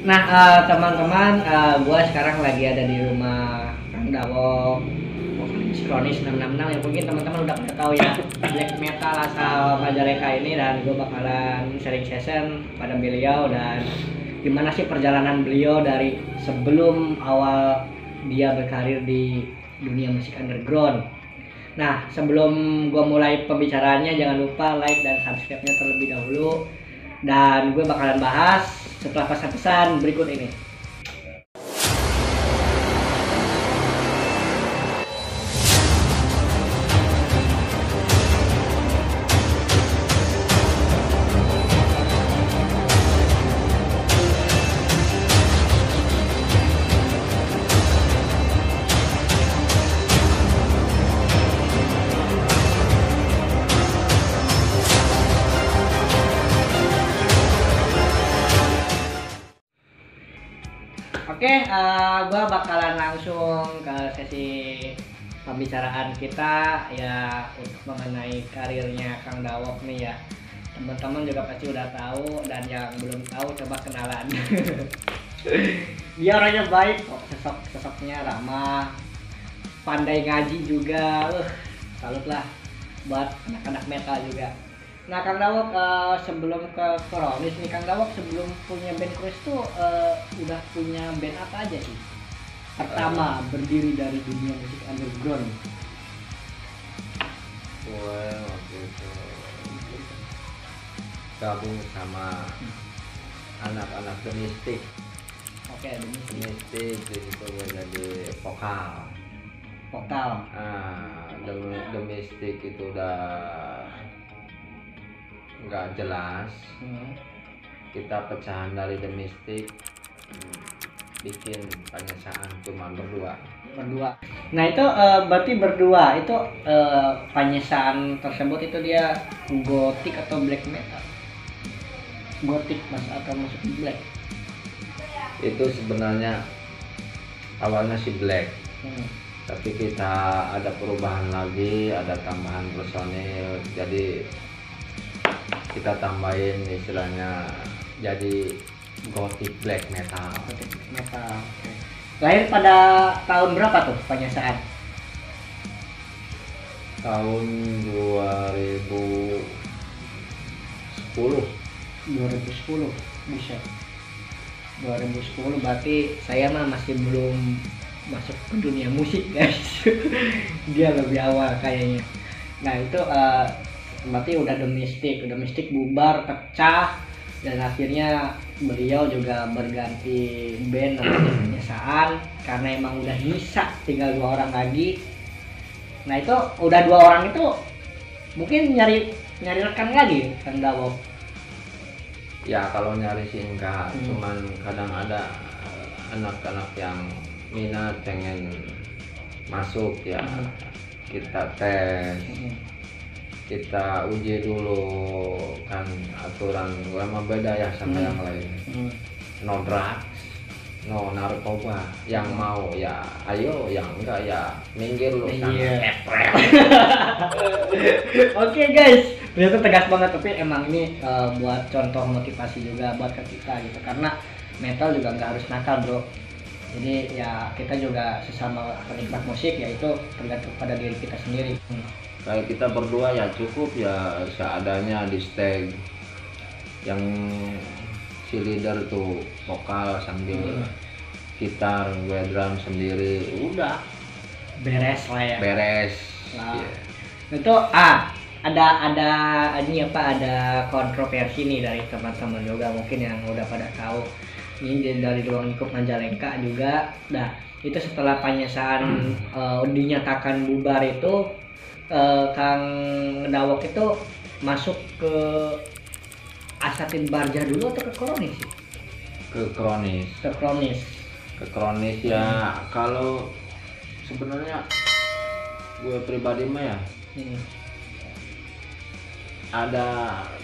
Nah, teman-teman, gue sekarang lagi ada di rumah Kang Dawok, vokalis Kronis 666 yang mungkin teman-teman udah pada tahu ya, black metal asal Majalengka ini, dan gue bakalan sharing session pada beliau dan gimana sih perjalanan beliau dari sebelum awal dia berkarir di dunia musik underground. Nah, sebelum gue mulai pembicaraannya, jangan lupa like dan subscribe-nya terlebih dahulu. Dan gue bakalan bahas setelah pesan-pesan berikut ini. Oke, gue bakalan langsung ke sesi pembicaraan kita ya untuk mengenai karirnya Kang Dawok nih ya. Teman-teman juga pasti udah tahu, dan yang belum tahu coba kenalan. Dia orangnya baik kok, sosoknya ramah, pandai ngaji juga. Salut lah buat anak-anak metal juga. Nah, Kang Dawok, sebelum ke Kronis nih, Kang Dawok sebelum punya band Kronis tuh udah punya band apa aja sih? Pertama berdiri dari dunia musik underground. Gue waktu itu gabung sama anak-anak The Mystic. Oke, The Mystic di situ gue jadi vokal. vokal. The Mystic itu udah nggak jelas. Kita pecahan dari The Mystic, bikin penyesaan cuma berdua. Nah itu berarti berdua itu penyesaan tersebut itu dia gotik atau black metal? Gotik mas atau masuk black? Itu sebenarnya awalnya si black, tapi kita ada perubahan lagi, ada tambahan personil, jadi kita tambahin istilahnya jadi gothic black metal. Gothic black metal. Okay. Lahir pada tahun berapa tuh penyesaan? Tahun 2010. 2010 bisa. 2010 berarti saya mah masih belum masuk ke dunia musik guys. Dia lebih awal kayaknya. Nah itu berarti udah domestik bubar, pecah, dan akhirnya beliau juga berganti band namanya Penyesaan karena emang udah nyisa tinggal 2 orang lagi. Nah itu udah 2 orang itu mungkin nyari rekan lagi Kang Dawok. Ya kalau nyari sih enggak, cuman kadang ada anak-anak yang minat pengen masuk ya, kita tes. Kita uji dulu kan aturan gue mah beda ya sama yang lain. No drugs, no narkoba. Yang mau ya ayo, yang enggak ya minggir lu sana. Epret. Oke guys, ternyata tegas banget, tapi emang ini buat contoh motivasi juga buat kita gitu, karena metal juga nggak harus nakal bro. Jadi ya kita juga sesama penikmat musik, yaitu tergantung pada diri kita sendiri. Kayak kita berdua ya cukup ya seadanya di stage, yang si leader tuh vokal sambil gitar, gue drum sendiri, udah beres lah ya. Beres. Nah, Yeah. itu ada ini apa, ada kontroversi nih dari teman-teman juga mungkin yang udah pada tahu. Ini dari ruang lingkup Majalengka juga. Nah itu setelah Penyesaan dinyatakan bubar itu, Kang Dawok itu masuk ke Asatin Barja dulu atau ke Kronis sih? Ke Kronis. Ke Kronis ya. Kalau sebenarnya gue pribadi mah ya, ada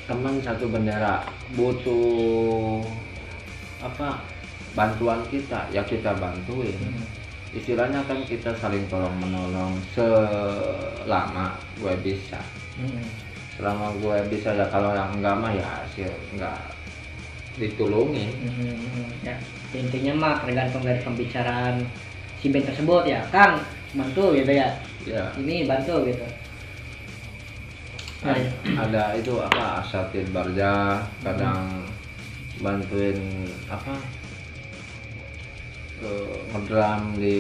teman satu bendera butuh apa bantuan kita ya kita bantuin. Istilahnya kan kita saling tolong menolong selama gue bisa. selama gue bisa ya, kalau yang enggak mah ya hasil enggak ditulungi. Ya, intinya mah tergantung dari pembicaraan si band tersebut ya, Kang bantu gitu ya, Ya ini bantu gitu. Nah, ada itu apa Asatid Barja kadang bantuin apa ngedram di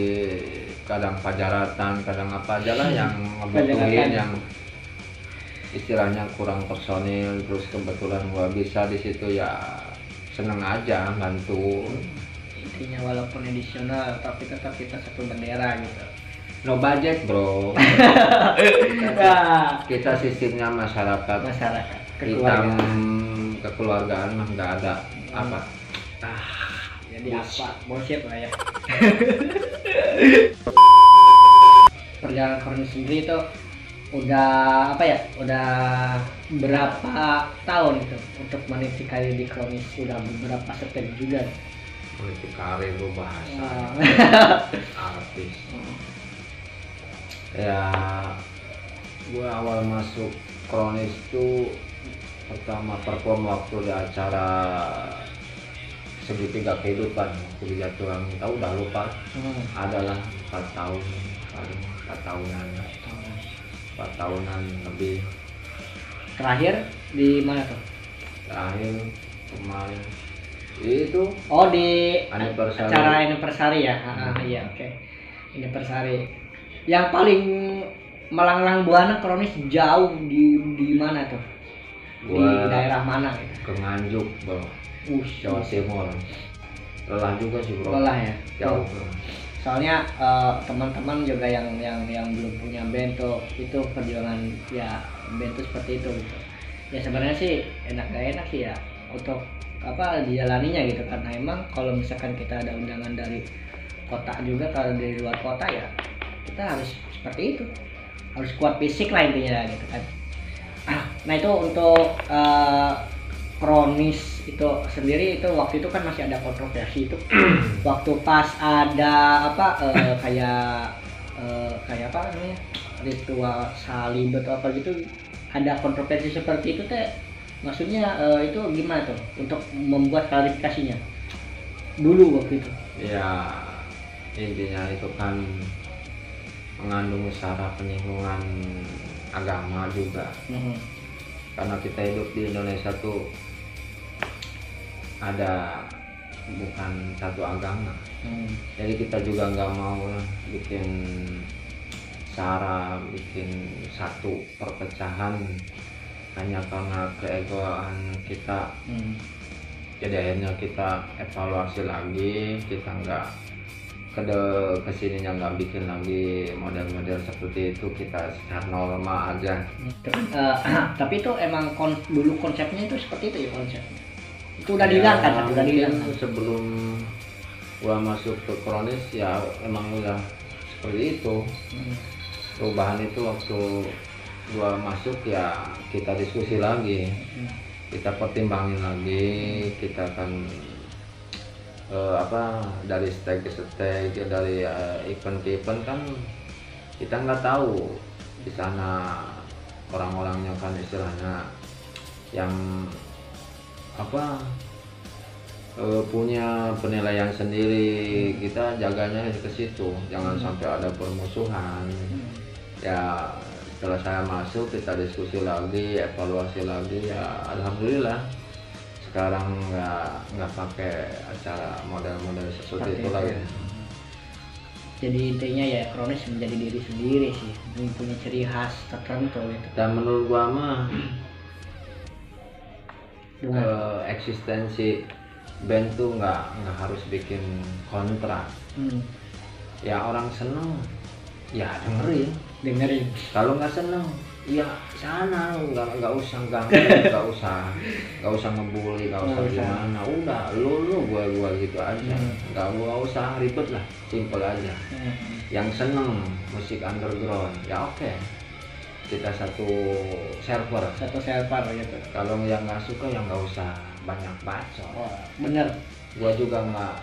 kadang pajaratan, kadang apa aja lah yang ngebutuhin Pajaratan. yang istilahnya kurang personil, terus kebetulan gua bisa di situ ya seneng aja bantu. intinya walaupun edisional tapi tetap kita satu bendera gitu. No budget bro. Nah, Kita sistemnya masyarakat masyarakat hitam kekeluargaan. kekeluargaan mah nggak ada apa Jadi apa bullshit lah ya. Perjalanan Kronis sendiri itu udah apa ya, udah berapa tahun itu untuk meniti karir di Kronis, udah beberapa step juga. politik karir lu bahasa artis ya. Gua awal masuk Kronis tuh pertama perform waktu di acara Segitiga Kehidupan waktu di Jatiwangi, tahu udah lupa. Adalah 4 tahun paling 4 tahunan lebih. Terakhir di mana tuh? Terakhir kemarin itu Di Anniversary. acara anniversary ya. Iya, oke. Anniversary. Yang paling melanglang buana Kronis jauh di mana tuh? Di Gua daerah mana gitu? ke Nganjuk bro, Jawa Timur. Lelah juga sih bro, Lelah ya. jauh. Soalnya teman-teman juga yang belum punya band tuh, itu perjuangan ya band tuh seperti itu gitu. Ya sebenarnya sih enak gak enak sih ya untuk apa dijalaninya gitu, karena emang kalau misalkan kita ada undangan dari kota juga, kalau dari luar kota ya kita harus seperti itu, harus kuat fisik lah intinya gitu kan. Nah itu untuk Kronis itu sendiri, itu waktu itu kan masih ada kontroversi itu. Waktu pas ada apa kayak apa namanya, ritual salib atau apa gitu, ada kontroversi seperti itu teh. Maksudnya itu gimana tuh untuk membuat klarifikasinya dulu waktu itu? Ya intinya itu kan mengandung syarat penyinggungan agama juga. Karena kita hidup di Indonesia tuh ada bukan satu agama. Jadi kita juga nggak mau bikin sara, bikin satu perpecahan hanya karena keegoan kita. Jadi akhirnya kita evaluasi lagi, kita nggak kesininya nggak bikin lagi model-model seperti itu, kita secara normal aja. Tapi itu emang dulu konsepnya itu seperti itu ya, konsepnya itu udah dihilangkan kan, udah dihilangkan. Sebelum gua masuk ke Kronis ya emang udah seperti itu. Perubahan itu waktu gua masuk ya kita diskusi lagi, kita pertimbangin lagi, kita akan dari stake ke stake, dari event ke event kan kita nggak tahu di sana orang-orangnya kan istilahnya yang punya penilaian sendiri, kita jaganya ke situ, jangan sampai ada permusuhan. Ya setelah saya masuk kita diskusi lagi, evaluasi lagi, ya alhamdulillah sekarang nggak pakai acara model-model seperti itu lagi. Jadi intinya ya Kronis menjadi diri sendiri sih, punya ciri khas tertentu gitu. Dan menurut gua mah eksistensi band tuh nggak harus bikin kontrak. Ya orang seneng ya dengerin. Kalau nggak seneng ya sana, nggak usah ganggu, nggak usah ngebully, nggak usah gimana. Udah lu gua gitu aja, nggak usah ribet lah, simple aja. Yang seneng musik underground ya oke, kita satu server gitu. Kalau yang nggak suka ya nggak usah banyak bacot. Bener. Gua juga nggak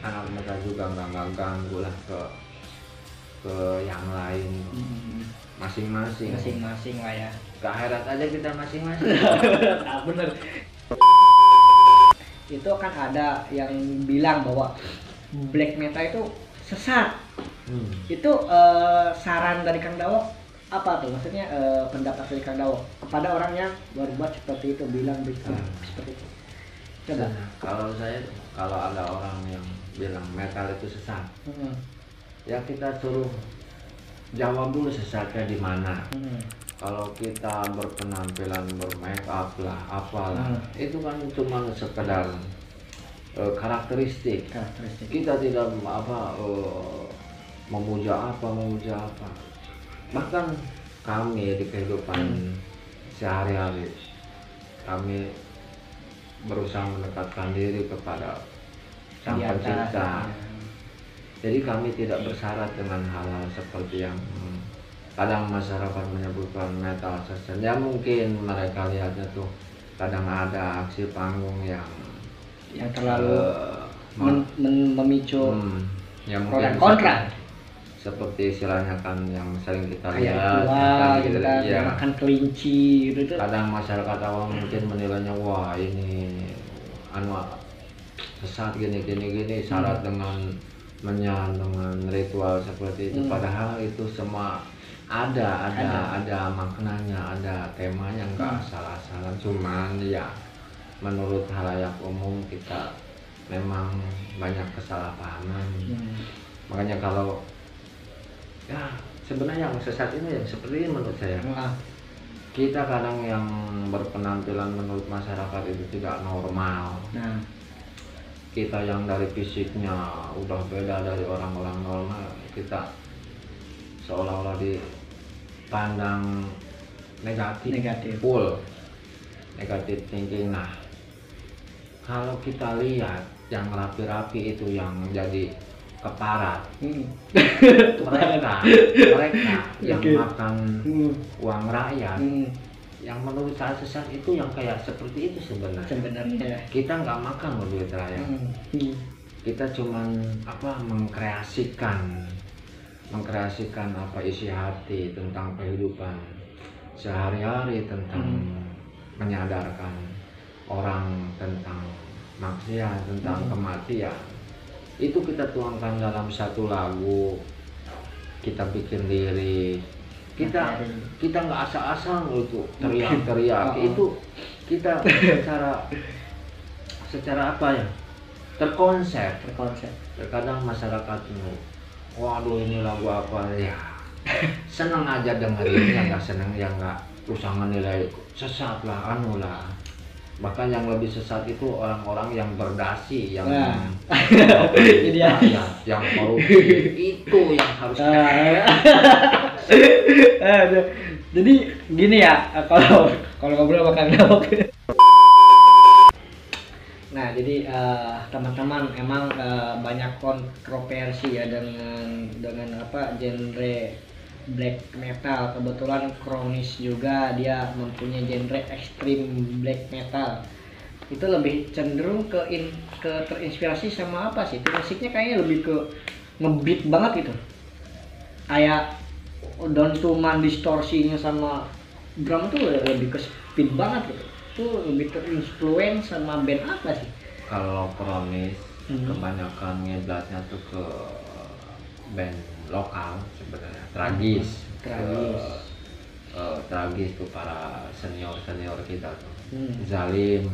anak mereka juga nggak ganggu lah ke yang lain. Masing-masing lah ya. Ke akhirat aja kita masing-masing. Bener. itu kan ada yang bilang bahwa black metal itu sesat. Itu saran dari Kang Dawo apa tuh? Maksudnya pendapat dari Kang Dawo kepada orang yang berbuat seperti itu, bilang seperti itu. Coba. Kalau ada orang yang bilang metal itu sesat, ya kita suruh jawab dulu sesatnya di mana. Kalau kita berpenampilan bermake up lah, apalah, itu kan cuma sekedar karakteristik. Kita tidak memuja apa. Bahkan kami di kehidupan sehari-hari, kami berusaha mendekatkan diri kepada Sang Pencipta. Jadi kami tidak bersyarat dengan hal-hal seperti yang kadang masyarakat menyebutkan metal sesat. Ya mungkin mereka lihatnya tuh kadang ada aksi panggung yang terlalu memicu yang pro dan kontra. Seperti istilahnya kan yang sering kita kayak lihat gitu kan, ya, makan kelinci gitu. Kadang masyarakat awam mungkin menilainya wah ini sesat gini syarat dengan dengan ritual seperti itu. Padahal itu semua ada maknanya, ada temanya, nggak asal-asalan. Cuman ya menurut halayak umum kita memang banyak kesalahpahaman. Makanya kalau ya sebenarnya yang sesat ini yang seperti ini menurut saya. Kita kadang yang berpenampilan menurut masyarakat itu tidak normal. Kita yang dari fisiknya udah beda dari orang-orang normal, kita seolah-olah dipandang negatif full negatif thinking. Nah, kalau kita lihat yang rapi-rapi itu yang jadi keparat, mereka yang makan uang rakyat, yang menurut saya sesat itu yang kayak seperti itu sebenarnya. Kita nggak makan duit rakyat, kita cuman mengkreasikan apa isi hati tentang kehidupan sehari-hari, tentang menyadarkan orang tentang maksiat, tentang kematian. Itu kita tuangkan dalam satu lagu, kita bikin lirik, kita nggak asal-asal itu teriak-teriak. Itu kita secara apa ya, terkonsep. Terkadang masyarakat itu, waduh ini lagu apa ya, seneng aja dengerin, yang nggak seneng yang nggak usah menilai sesat lah, Bahkan yang lebih sesat itu orang-orang yang berdasi, yang yang korupsi, itu yang harus jadi gini ya, kalau ngobrol sama Kang Dawo. Nah, jadi teman-teman emang banyak kontroversi ya dengan genre black metal. Kebetulan Kronis juga dia mempunyai genre ekstrim black metal. Itu lebih cenderung ke terinspirasi sama apa sih? Itu musiknya kayaknya lebih ke ngebeat banget gitu. Kayak dentuman distorsinya sama drum tuh lebih ke speed banget gitu. Itu lebih terinfluence sama band apa sih? Kalau Kronis kebanyakan ngedlatnya tuh ke band lokal sebenarnya, tragis tuh para senior kita tuh, Zalim,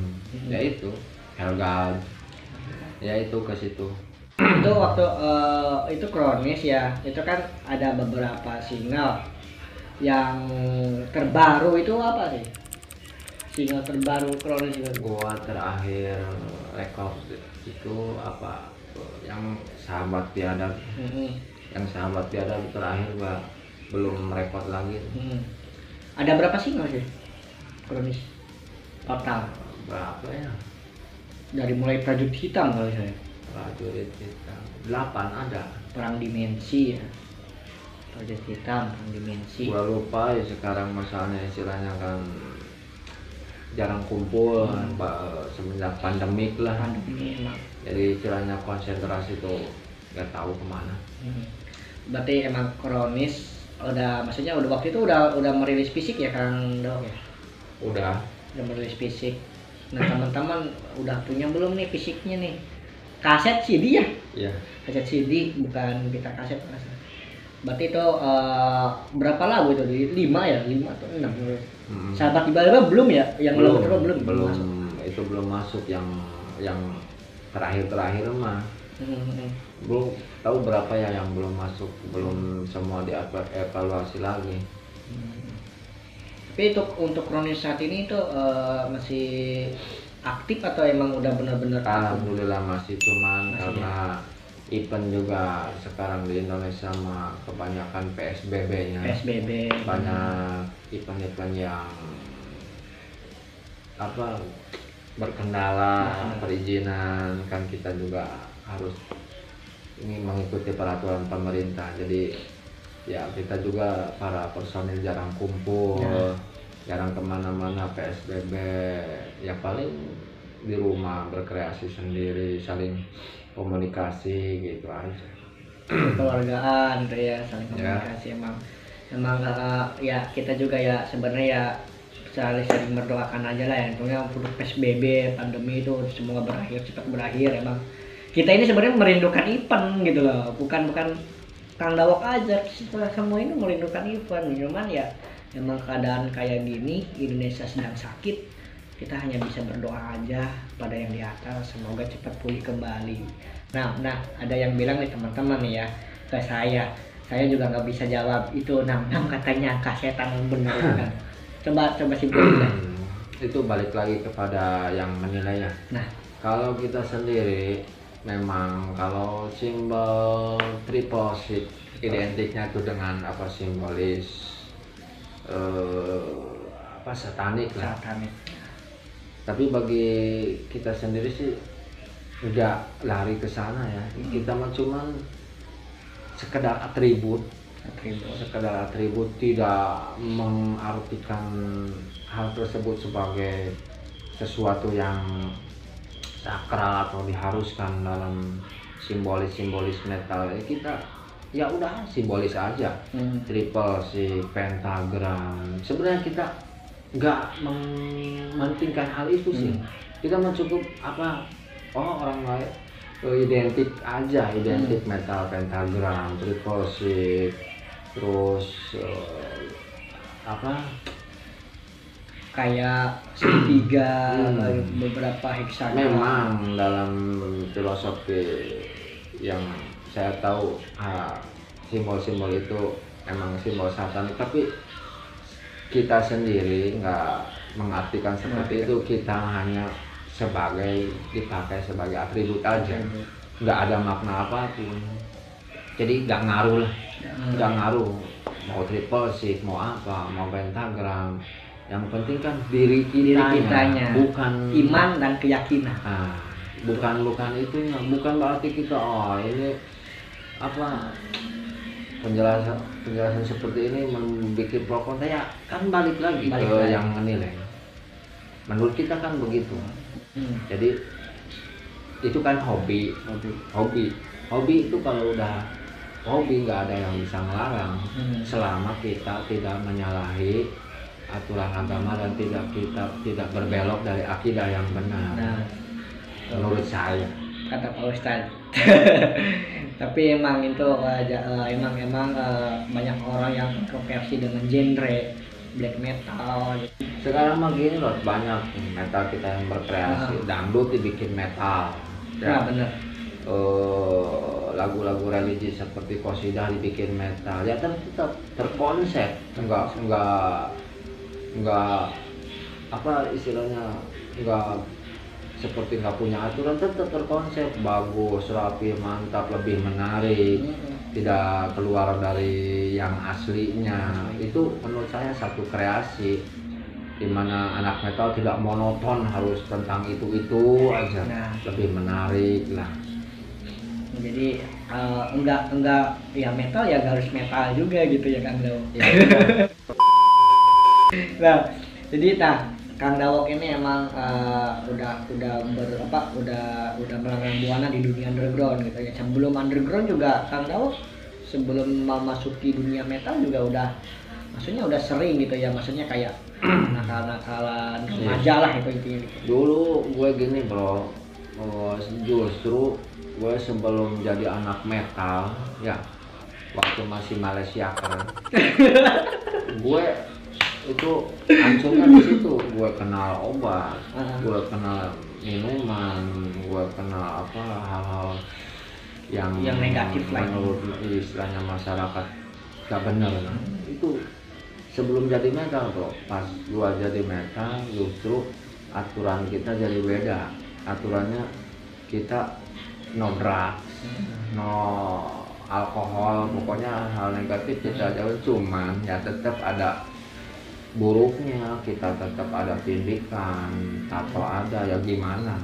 yaitu Helgad, yaitu ke situ. Itu waktu itu Kronis ya, itu kan ada beberapa single. Yang terbaru itu apa sih? Single terbaru Kronis itu? Gua terakhir record itu apa? Yang Sahabat Biadab. Yang Sahabat Biadab terakhir gua belum record lagi. Ada berapa single sih Kronis total? Berapa ya? Dari mulai Prajurit Hitam kali saya. Prajurit Hitam 8 ada. Perang Dimensi ya. Prajurit Hitam, Perang Dimensi. Gua lupa ya sekarang, masalahnya istilahnya kan jarang kumpul semenjak pandemik lah. Jadi istilahnya konsentrasi tuh nggak tahu kemana. Berarti emang Kronis maksudnya waktu itu udah merilis fisik ya Kang Dawo ya? Udah merilis fisik. Nah teman-teman udah punya belum nih fisiknya nih? Kaset CD ya? Iya. Kaset CD, bukan kita kaset mas. Berarti itu berapa lagu itu? 5 ya? 5 atau 6? Sahabat tiba-tiba belum ya? Yang lagu terbaru belum masuk. Itu belum masuk yang terakhir mah. Belum tahu berapa ya yang belum masuk, belum semua dievaluasi lagi. Tapi untuk Kronis saat ini itu masih aktif atau emang udah benar-benar? Alhamdulillah masih, cuman masih karena event juga sekarang di Indonesia mah kebanyakan PSBB-nya. Banyak event-event yang berkendala perizinan, kan kita juga harus ini mengikuti peraturan pemerintah. Jadi ya kita juga para personil jarang kumpul, jarang kemana-mana, PSBB, ya paling di rumah berkreasi sendiri, saling komunikasi gitu aja. Keluargaan gitu ya, saling komunikasi. Emang ya kita juga ya sebenarnya ya saling berdoakan aja lah ya, pokoknya untuk PSBB pandemi itu semua cepat berakhir. Emang kita ini sebenarnya merindukan event gitu loh, bukan Kang Dawok aja, kita semua ini merindukan event. Cuman ya emang keadaan kayak gini, Indonesia sedang sakit, kita hanya bisa berdoa aja pada yang di atas, semoga cepat pulih kembali. Nah ada yang bilang nih teman-teman nih ya ke saya juga nggak bisa jawab itu 66 katanya kasetan bener kan. Coba simpulkan. Itu balik lagi kepada yang menilai ya. Nah kalau kita sendiri memang kalau simbol triple six identiknya itu dengan simbolis satanik lah. Tapi bagi kita sendiri sih udah lari ke sana ya. Kita mah cuman sekedar atribut, tidak mengartikan hal tersebut sebagai sesuatu yang sakral atau diharuskan dalam simbolis metal. Kita ya udah simbolis aja, triple six, pentagram. Sebenarnya kita nggak mementingkan hal itu sih. Kita mah cukup orang lain identik aja, identik metal, pentagram, triple six, terus kayak segitiga, beberapa heksagon. Memang dalam filosofi yang saya tahu simbol-simbol itu emang simbol satanik, tapi kita sendiri nggak mengartikan seperti itu. Kita hanya dipakai sebagai atribut aja, nggak ada makna apapun. Jadi nggak ngaruh lah, nggak ngaruh mau triple six, mau pentagram. Yang penting kan diri kitanya, bukan iman dan keyakinan. Bukan itunya, bukan berarti kita ini penjelasan seperti ini membuat pro kontra ya, kan balik lagi ke yang menilai. Menurut kita kan begitu. Jadi itu kan hobi itu kalau udah hobi nggak ada yang bisa melarang, selama kita tidak menyalahi aturan agama dan kita tidak berbelok dari akidah yang benar. Menurut saya, kata Pak Ustadz. Tapi emang itu emang banyak orang yang kontroversi dengan genre black metal. Sekarang mah gini loh, banyak metal kita yang berkreasi, dangdut dibikin metal. Ya benar. Lagu-lagu religi seperti qasidah dibikin metal. Ya tetap terkonsep, enggak seperti nggak punya aturan, tetap terkonsep, bagus, rapi, mantap, lebih menarik, tidak keluar dari yang aslinya. Itu menurut saya satu kreasi, dimana anak metal tidak monoton harus tentang itu aja, lebih menarik lah. Jadi enggak ya metal ya harus metal juga gitu ya Kang Dawok. Nah, jadi Kang Dawok ini emang udah melanglang buana di dunia underground gitu ya. Sebelum underground juga Kang Dawok sebelum memasuki dunia metal juga udah sering gitu ya. Maksudnya kayak nakal-nakalan remaja lah itu intinya gitu. Dulu gue gini bro, justru gue sebelum jadi anak metal ya, waktu masih Malaysia keren, gue itu hancurnya di situ. Gue kenal obat, gue kenal minuman, gue kenal apa hal-hal yang negatif lah menurut istilahnya masyarakat gak bener. Itu sebelum jadi metal bro. Pas gua jadi metal justru aturan kita jadi beda. Aturannya kita no drugs, no alkohol, pokoknya hal negatif kita jauh. Cuman ya tetap ada buruknya, kita tetap ada tindikan atau ada ya gimana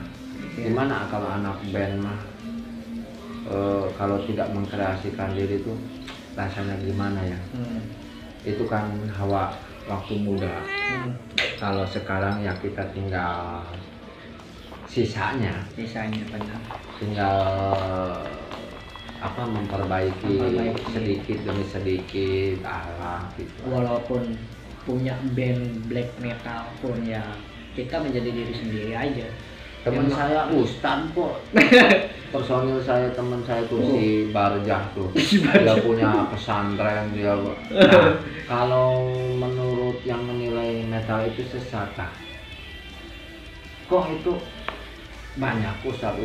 kalau anak band mah kalau tidak mengkreasikan diri tuh rasanya gimana ya. Itu kan hawa waktu muda. Kalau sekarang ya kita tinggal sisanya benar. Tinggal apa memperbaiki sedikit demi sedikit gitu. Walaupun punya band black metal pun ya kita menjadi diri sendiri aja. Teman saya Ustad kok. Personil saya, teman saya tuh si Barjah tuh. Dia punya pesantren dia. Nah, kalau menurut yang menilai metal itu sesat, kok itu banyak ustad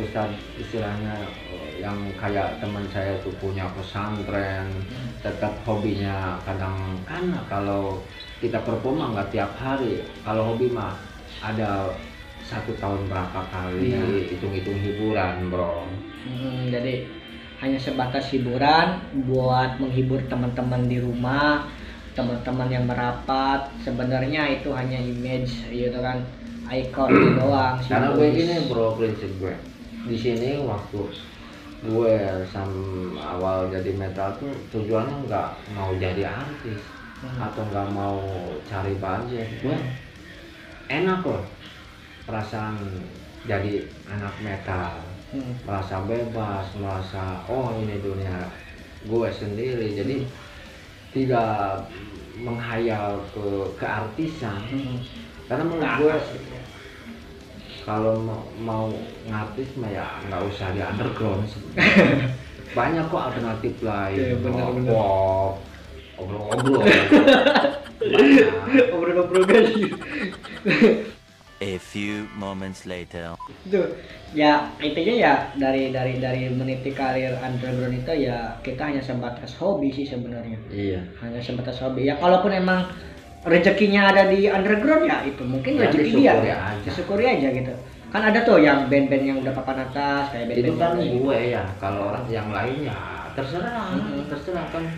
istilahnya yang kayak teman saya tuh punya pesantren, tetap hobinya kadang kan kalau kita performa nggak tiap hari. Kalau hobi mah ada 1 tahun berapa kali, hitung-hitung hiburan bro. Jadi hanya sebatas hiburan buat menghibur teman-teman di rumah, teman-teman yang merapat. Sebenarnya itu hanya image gitu kan, ikon doang. Karena gue gini bro, prinsip gue di sini waktu gue awal jadi metal tuh tujuannya nggak mau jadi artis atau nggak mau cari budget. Gue enak loh perasaan jadi anak metal, merasa bebas, merasa oh ini dunia gue sendiri, jadi tidak menghayal ke artisan. Karena menurut gue kalau mau ngartis mah ya nggak usah di underground. Banyak kok alternatif lain. Pop, obrol-obrol, obrol-obrol gaji. A few moments later. Itu ya intinya ya dari meniti karir underground itu ya kita hanya sebatas hobi sih sebenarnya. Iya. Hanya sebatas hobi. Ya kalaupun emang rezekinya ada di underground ya itu mungkin ya, rezeki dia. Disyukuri aja gitu. Kan ada tuh yang band-band yang udah papan atas kayak band-band itu kan gitu. gue ya. Kalau orang yang lain ya terserah, terserah kan.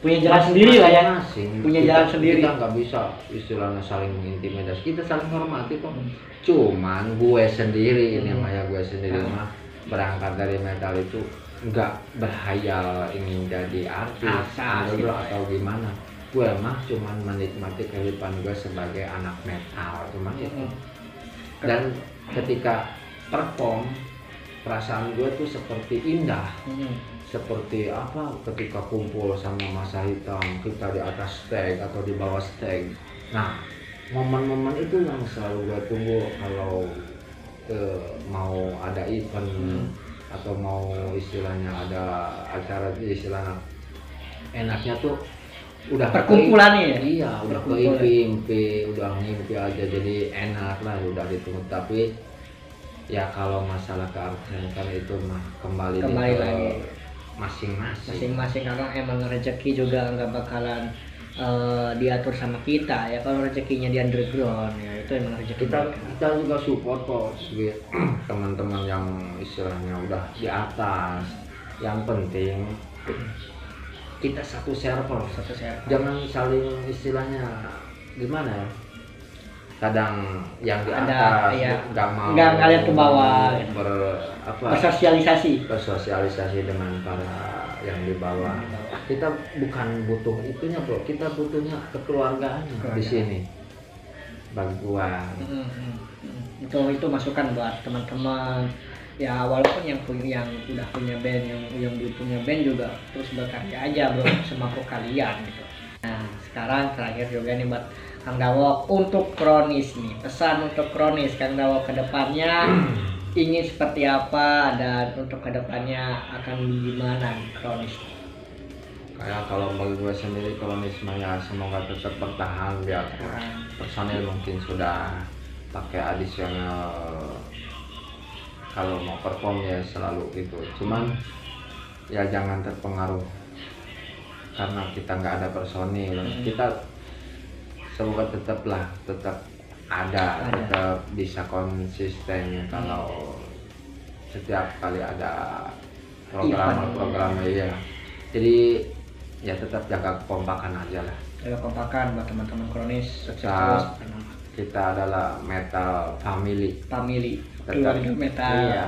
Punya jalan sendiri lah ya. Punya jalan sendiri. Kita nggak bisa istilahnya saling mengintimidasi. Kita saling hormati kok. Cuman gue sendiri ini Maya gue sendiri mah berangkat dari metal itu nggak berhayal ingin jadi artis atau gimana. Gue mah cuman menikmati kehidupan gue sebagai anak metal cuman itu. Dan ketika perform perasaan gue tuh seperti indah. Seperti apa ketika kumpul sama masa hitam kita di atas stage atau di bawah stage. Nah momen-momen itu yang selalu gue tunggu kalau mau ada event atau mau istilahnya ada acara istilahnya enaknya tuh udah perkumpulannya ya. Iya udah udah ngimpi aja jadi enak lah udah ditunggu. Tapi ya kalau masalah keartisan kan itu mah kembali lagi masing-masing karena emang rezeki juga nggak bakalan diatur sama kita ya. Kalau rezekinya di underground ya itu emang rezeki kita juga support kok teman-teman yang istilahnya udah di atas. Yang penting kita satu circle. Jangan saling istilahnya gimana ya, kadang yang di atas nggak mau ngeliat ke bawah bersosialisasi dengan para yang di bawah. Kita bukan butuh itunya bro, kita butuhnya kekeluargaan di sini bagi gua. Itu masukan buat teman-teman ya, walaupun yang udah punya band yang belum punya band juga terus berkarya aja bro semampu kalian gitu. Nah sekarang terakhir juga nih buat Kang Dawok untuk kronis nih, pesan untuk kronis Kang Dawok ke depannya ingin seperti apa dan untuk ke depannya akan gimana nih kronis? Kayak kalau bagi gue sendiri kronis mah ya semoga tetap bertahan, biar personil mungkin sudah pakai adisional kalau mau perform ya selalu itu, cuman ya jangan terpengaruh karena kita nggak ada personil. Kita semoga tetap ada, tetap bisa konsisten kalau setiap kali ada program ya. Jadi ya tetap jaga kekompakan aja lah. Jaga kekompakan buat teman-teman kronis. Tetap kita adalah metal family. Keluarga metal. Iya.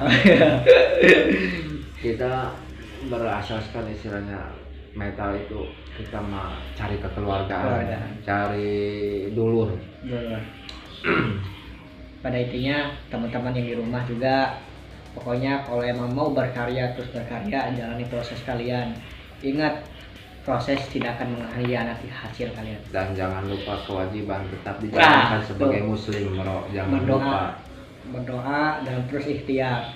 Kita berasaskan istilahnya metal itu kita mah cari kekeluargaan, cari dulur. Pada intinya teman-teman yang di rumah juga, pokoknya kalau emang mau berkarya terus berkarya, jalani proses kalian. Ingat, proses tidak akan mengkhianati hasil kalian. Dan jangan lupa kewajiban tetap dijalankan sebagai muslim, bro. Jangan lupa berdoa dan terus ikhtiar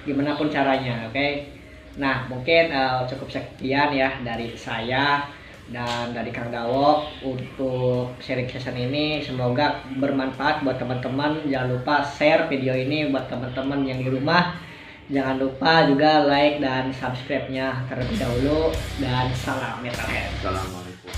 gimana pun caranya. Oke. Nah, mungkin cukup sekian ya dari saya dan dari Kang Dawok untuk sharing session ini. Semoga bermanfaat buat teman-teman. Jangan lupa share video ini buat teman-teman yang di rumah. Jangan lupa juga like dan subscribe-nya terlebih dahulu. Dan salam metalhead. Assalamualaikum.